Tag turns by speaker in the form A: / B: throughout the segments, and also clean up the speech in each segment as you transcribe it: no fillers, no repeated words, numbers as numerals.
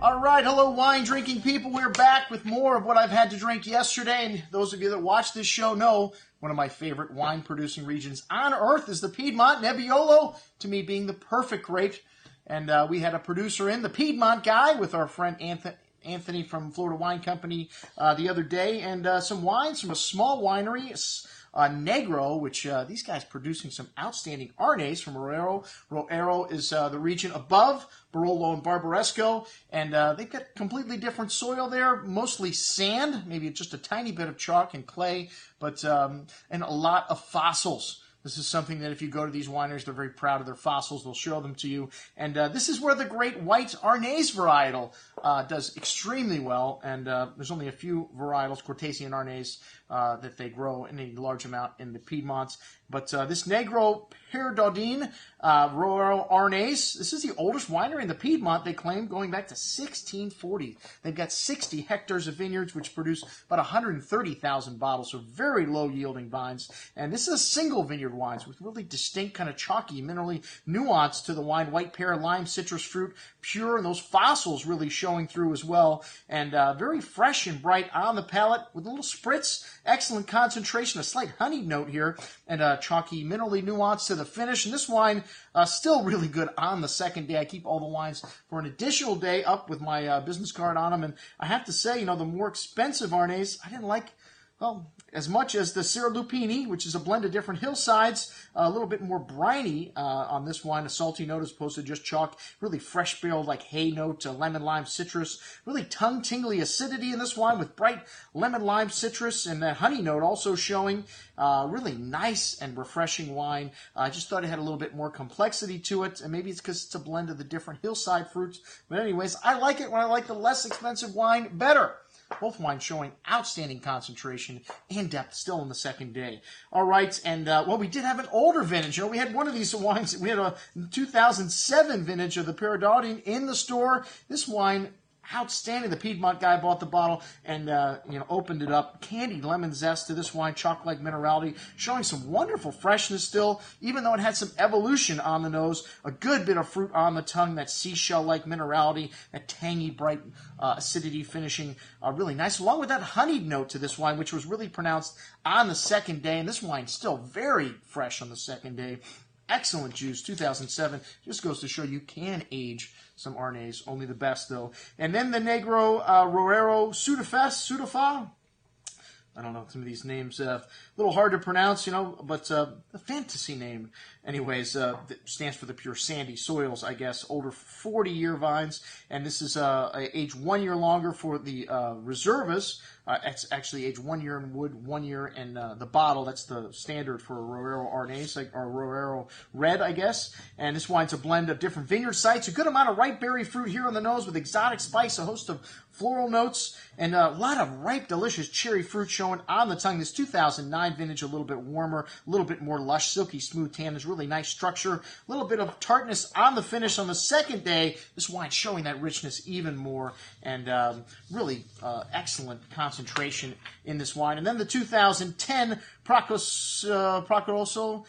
A: All right, hello wine drinking people. We're back with more of what I've had to drink yesterday. And those of you that watch this show know one of my favorite wine producing regions on earth is the Piedmont, Nebbiolo, to me being the perfect grape. And we had a producer in, the Piedmont guy, with our friend Anthony from Florida Wine Company the other day, and some wines from a small winery, Negro, which these guys producing some outstanding Arneis from Roero. Roero is the region above Barolo and Barbaresco, and they've got completely different soil there, mostly sand, maybe just a tiny bit of chalk and clay, but and a lot of fossils. This is something that if you go to these wineries, they're very proud of their fossils. They'll show them to you. And this is where the great white Arneis varietal does extremely well. And there's only a few varietals, Cortese and Arneis, that they grow in a large amount in the Piedmonts. But this Negro Perdaudin, Roero Arneis, this is the oldest winery in the Piedmont, they claim, going back to 1640. They've got 60 hectares of vineyards, which produce about 130,000 bottles, so very low-yielding vines. And this is single vineyard wines with really distinct, kind of chalky, minerally nuance to the wine. White pear, lime, citrus fruit, pure, and those fossils really showing through as well. And very fresh and bright on the palate with a little spritz, excellent concentration, a slight honey note here, and chalky, minerally nuance to the finish. And this wine still really good on the second day. I keep all the wines for an additional day up with my business card on them. And I have to say, the more expensive Arneis, I didn't like, well, as much as the Serra Lupini, which is a blend of different hillsides, a little bit more briny on this wine, a salty note as opposed to just chalk, really fresh barreled like hay note, lemon, lime, citrus, really tongue-tingly acidity in this wine with bright lemon, lime, citrus, and that honey note also showing. Really nice and refreshing wine. I just thought it had a little bit more complexity to it, and maybe it's because it's a blend of the different hillside fruits. But anyways, I like it when I like the less expensive wine better. Both wines showing outstanding concentration and depth still on the second day. All right, and well, we did have an older vintage. We had one of these wines. We had a 2007 vintage of the Perdaudin in the store. This wine, outstanding. The Piedmont guy bought the bottle and opened it up. Candied lemon zest to this wine, chalk-like minerality, showing some wonderful freshness still, even though it had some evolution on the nose. A good bit of fruit on the tongue, that seashell-like minerality, that tangy, bright acidity finishing really nice, along with that honeyed note to this wine, which was really pronounced on the second day. And this wine still very fresh on the second day. Excellent juice, 2007. Just goes to show you can age some Arneis, only the best though. And then the Negro Roero Sudafa. I don't know some of these names, a little hard to pronounce, but a fantasy name. Anyways, that stands for the pure sandy soils, I guess. Older 40-year vines, and this is age 1 year longer for the Reservas. It's actually age 1 year in wood, 1 year in the bottle. That's the standard for Roero Arneis, or Roero Red, I guess. And this wine's a blend of different vineyard sites. A good amount of ripe berry fruit here on the nose with exotic spice, a host of floral notes, and a lot of ripe, delicious cherry fruit showing on the tongue. This 2009 vintage, a little bit warmer, a little bit more lush, silky, smooth tannins, really nice structure, a little bit of tartness on the finish on the second day. This wine showing that richness even more, and really excellent concentration in this wine. And then the 2010 Prachiosso.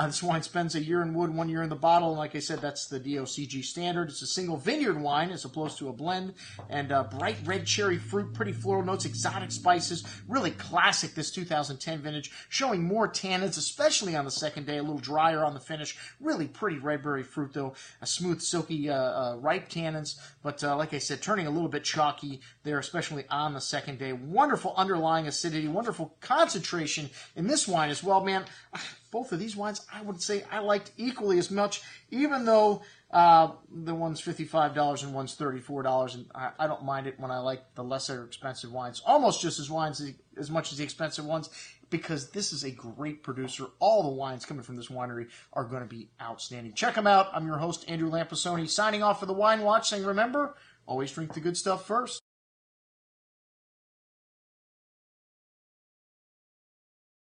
A: This wine spends a year in wood, 1 year in the bottle. And like I said, that's the DOCG standard. It's a single vineyard wine as opposed to a blend. And bright red cherry fruit, pretty floral notes, exotic spices. Really classic, this 2010 vintage. Showing more tannins, especially on the second day. A little drier on the finish. Really pretty red berry fruit, though. A smooth, silky, ripe tannins. But like I said, turning a little bit chalky there, especially on the second day. Wonderful underlying acidity. Wonderful concentration in this wine as well, man. Both of these wines, I would say I liked equally as much, even though the one's $55 and one's $34, and I don't mind it when I like the lesser expensive wines, almost just as much as the expensive ones, because this is a great producer. All the wines coming from this winery are going to be outstanding. Check them out. I'm your host, Andrew Lampasoni, signing off for the Wine Watch, saying remember, always drink the good stuff first.